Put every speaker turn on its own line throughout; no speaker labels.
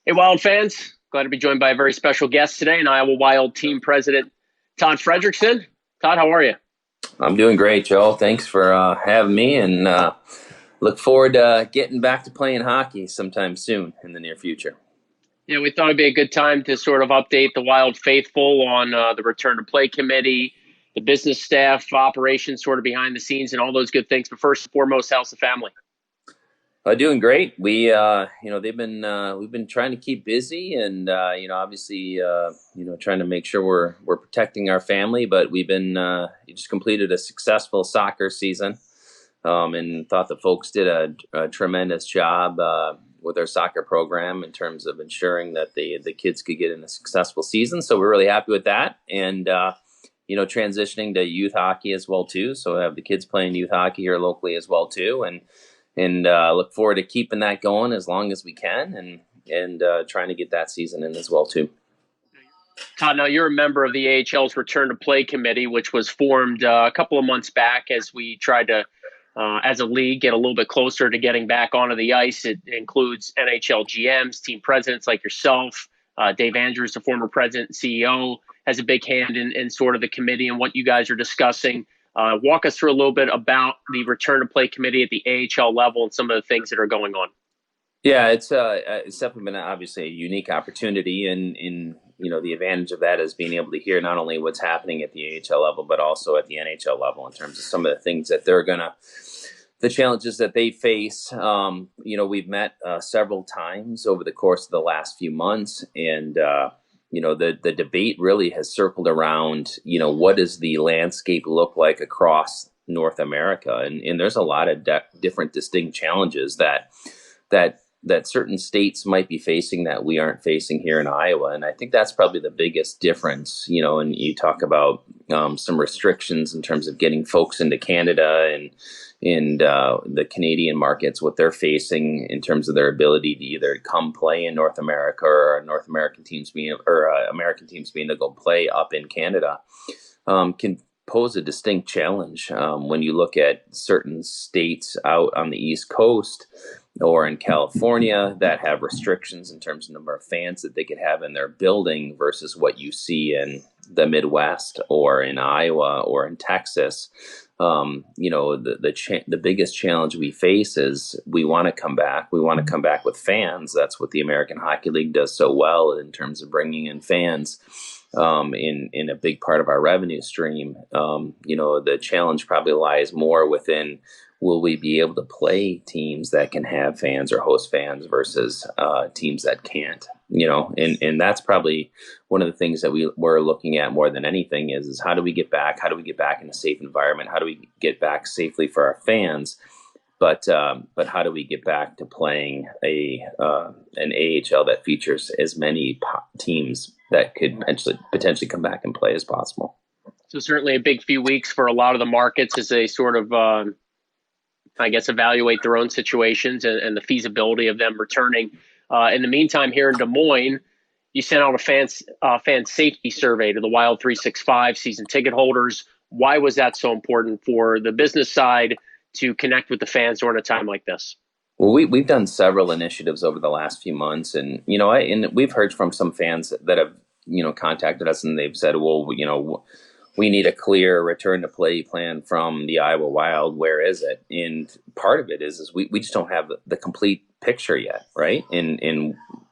Hey, Wild fans. Glad to be joined by a very special guest today, and Iowa Wild team president Todd Frederickson. Todd, how are you?
I'm doing great, Joel. Thanks for having me, and look forward to getting back to playing hockey sometime soon in the near future.
Yeah, we thought it'd be a good time to sort of update the Wild faithful on the return to play committee, the business staff, operations sort of behind the scenes, and all those good things. But first and foremost, how's the family?
Doing great. We've been trying to keep busy, and obviously, trying to make sure we're protecting our family. But we've been just completed a successful soccer season, and thought the folks did a tremendous job with our soccer program in terms of ensuring that the kids could get in a successful season. So we're really happy with that, and transitioning to youth hockey as well too. So we have the kids playing youth hockey here locally as well too, and look forward to keeping that going as long as we can, and trying to get that season in as well too.
Todd, now you're a member of the AHL's return to play committee, which was formed a couple of months back as we tried to, as a league, get a little bit closer to getting back onto the ice. It includes NHL GMs, team presidents like yourself. Dave Andrews, the former president and CEO, has a big hand in sort of the committee and what you guys are discussing. Walk us through a little bit about the return to play committee at the AHL level and some of the things that are going on.
Yeah, it's definitely been obviously a unique opportunity, and in the advantage of that is being able to hear not only what's happening at the AHL level, but also at the NHL level in terms of some of the things that the challenges that they face. We've met several times over the course of the last few months, and the debate really has circled around, what does the landscape look like across North America, and there's a lot of different distinct challenges that certain states might be facing that we aren't facing here in Iowa. And I think that's probably the biggest difference, and you talk about some restrictions in terms of getting folks into Canada and the Canadian markets, what they're facing in terms of their ability to either come play in North America, or American teams being to go play up in Canada, can pose a distinct challenge when you look at certain states out on the East Coast or in California that have restrictions in terms of number of fans that they could have in their building versus what you see in the Midwest or in Iowa or in Texas. The biggest challenge we face is we want to come back. We want to come back with fans. That's what the American Hockey League does so well in terms of bringing in fans. In a big part of our revenue stream. The challenge probably lies more within, will we be able to play teams that can have fans or host fans versus teams that can't, and that's probably one of the things that we're looking at more than anything is how do we get back? How do we get back in a safe environment? How do we get back safely for our fans? But how do we get back to playing an AHL that features as many teams that could potentially come back and play as possible?
So certainly a big few weeks for a lot of the markets as they sort of, evaluate their own situations and the feasibility of them returning. In the meantime, here in Des Moines, you sent out a fan safety survey to the Wild 365 season ticket holders. Why was that so important for the business side to connect with the fans during a time like this?
Well, we've done several initiatives over the last few months, and and we've heard from some fans that have contacted us, and they've said, well, we need a clear return to play plan from the Iowa Wild. Where is it? And part of it is we just don't have the complete picture yet, right? And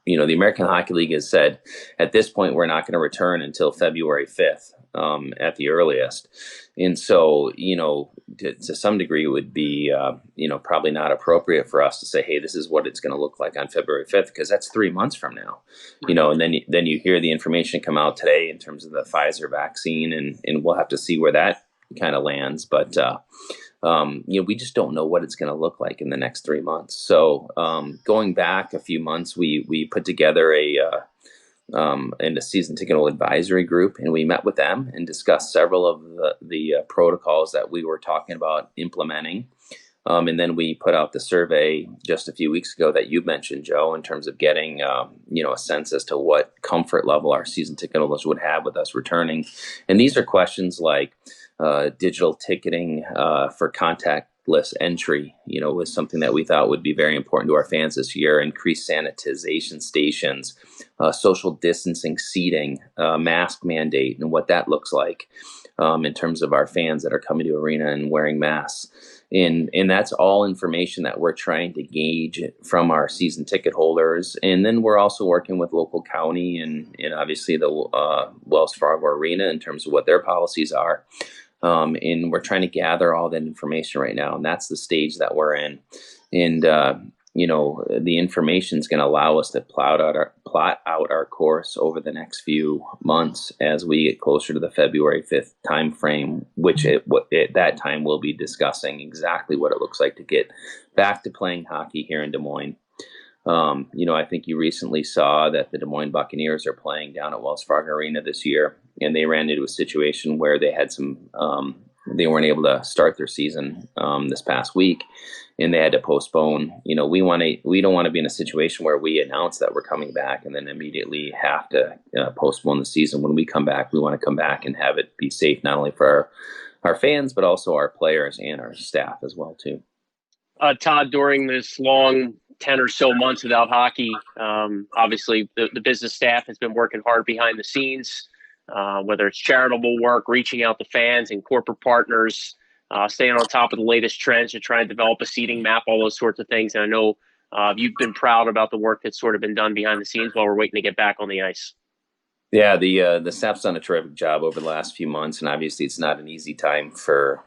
the American Hockey League has said at this point we're not going to return until February 5th at the earliest. And so, to some degree, it would be, probably not appropriate for us to say, hey, this is what it's going to look like on February 5th, because that's 3 months from now, and then you hear the information come out today in terms of the Pfizer vaccine, and we'll have to see where that kind of lands. But, we just don't know what it's going to look like in the next 3 months. So going back a few months, we put together a season ticket advisory group, and we met with them and discussed several of the protocols that we were talking about implementing. And then we put out the survey just a few weeks ago that you mentioned, Joe, in terms of getting a sense as to what comfort level our season ticket holders would have with us returning. And these are questions like digital ticketing for contactless entry, was something that we thought would be very important to our fans this year. Increased sanitization stations, social distancing seating, mask mandate, and what that looks like in terms of our fans that are coming to arena and wearing masks. And that's all information that we're trying to gauge from our season ticket holders. And then we're also working with local county and obviously the Wells Fargo Arena in terms of what their policies are. And we're trying to gather all that information right now. And that's the stage that we're in. And, the information is going to allow us to plot out our course over the next few months as we get closer to the February 5th timeframe, which at that time we'll be discussing exactly what it looks like to get back to playing hockey here in Des Moines. I think you recently saw that the Des Moines Buccaneers are playing down at Wells Fargo Arena this year, and they ran into a situation where they had they weren't able to start their season this past week, and they had to postpone. We don't want to be in a situation where we announce that we're coming back and then immediately have to postpone the season. When we come back, we want to come back and have it be safe, not only for our fans, but also our players and our staff as well, too.
Todd, during this long 10 or so months without hockey, obviously the business staff has been working hard behind the scenes, whether it's charitable work, reaching out to fans and corporate partners, staying on top of the latest trends to try and develop a seating map, all those sorts of things. And I know you've been proud about the work that's sort of been done behind the scenes while we're waiting to get back on the ice.
Yeah, the staff's done a terrific job over the last few months, and obviously it's not an easy time for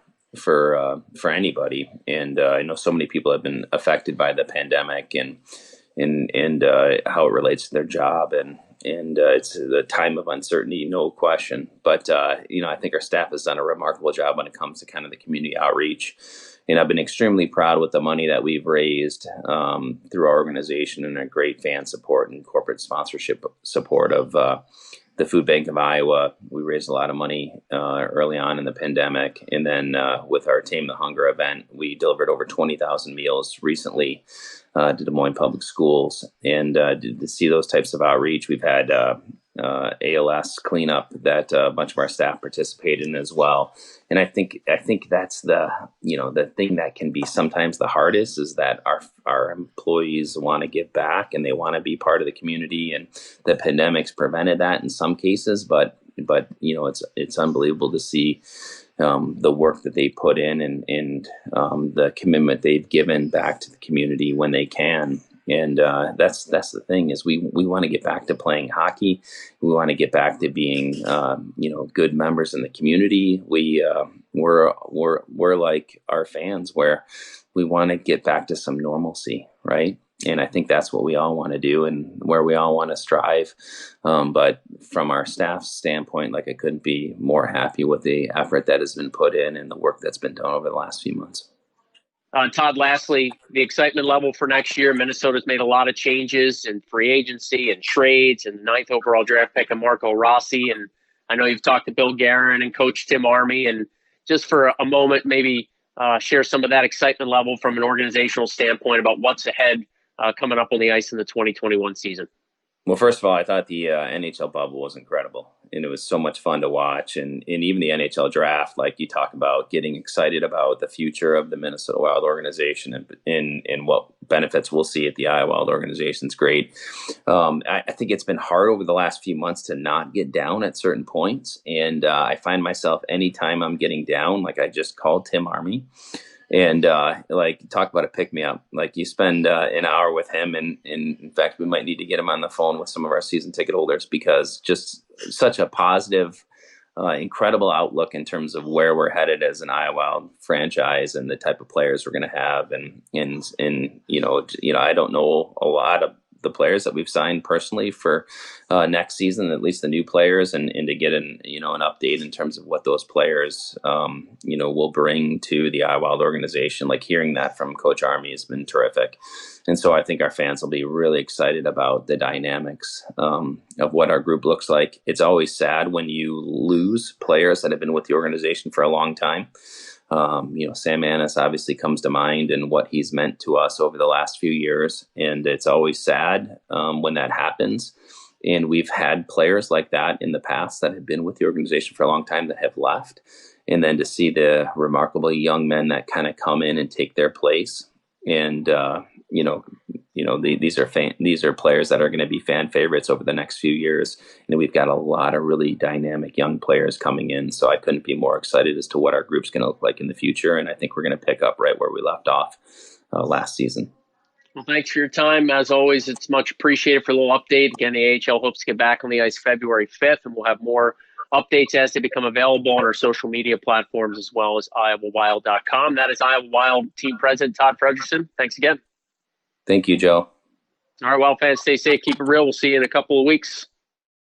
anybody. And I know so many people have been affected by the pandemic and how it relates to their job, and it's a time of uncertainty, no question. But I think our staff has done a remarkable job when it comes to kind of the community outreach. And I've been extremely proud with the money that we've raised through our organization and a great fan support and corporate sponsorship support of the Food Bank of Iowa. We raised a lot of money early on in the pandemic. And then with our Tame the Hunger event, we delivered over 20,000 meals recently to Des Moines Public Schools. And to see those types of outreach, we've had ALS cleanup that a bunch of our staff participated in as well. And I think that's the thing that can be sometimes the hardest, is that our employees want to give back and they want to be part of the community, and the pandemic's prevented that in some cases, but it's unbelievable to see the work that they put in and the commitment they've given back to the community when they can. And that's the thing, is we want to get back to playing hockey. We want to get back to being good members in the community. We're like our fans, where we want to get back to some normalcy, right? And I think that's what we all want to do and where we all want to strive. But from our staff's standpoint, I couldn't be more happy with the effort that has been put in and the work that's been done over the last few months.
Todd, lastly, the excitement level for next year. Minnesota's made a lot of changes in free agency and trades, and the 9th overall draft pick of Marco Rossi. And I know you've talked to Bill Guerin and Coach Tim Army. And just for a moment, maybe share some of that excitement level from an organizational standpoint about what's ahead coming up on the ice in the 2021 season.
Well, first of all, I thought the NHL bubble was incredible, and it was so much fun to watch. And even the NHL draft, like you talk about, getting excited about the future of the Minnesota Wild organization and what benefits we'll see at the Iowa Wild organization is great. I think it's been hard over the last few months to not get down at certain points. And I find myself, anytime I'm getting down, I just called Tim Army. And talk about a pick me up. You spend an hour with him, and in fact, we might need to get him on the phone with some of our season ticket holders, because just such a positive, incredible outlook in terms of where we're headed as an Iowa Wild franchise and the type of players we're going to have. And I don't know a lot of the players that we've signed personally for next season, at least the new players, and to get an update in terms of what those players will bring to the Iowa Wild organization. Hearing that from Coach Army has been terrific. And so I think our fans will be really excited about the dynamics of what our group looks like. It's always sad when you lose players that have been with the organization for a long time. Sam Annis obviously comes to mind, and what he's meant to us over the last few years. And it's always sad when that happens. And we've had players like that in the past that have been with the organization for a long time that have left. And then to see the remarkable young men that kind of come in and take their place. And, these are players that are going to be fan favorites over the next few years. And we've got a lot of really dynamic young players coming in. So I couldn't be more excited as to what our group's going to look like in the future. And I think we're going to pick up right where we left off last season.
Well, thanks for your time. As always, it's much appreciated for a little update. Again, the AHL hopes to get back on the ice February 5th, and we'll have more updates as they become available on our social media platforms as well as IowaWild.com. That is Iowa Wild team president Todd Frederickson. Thanks again.
Thank you, Joe.
All right, Wild fans, stay safe, keep it real. We'll see you in a couple of weeks.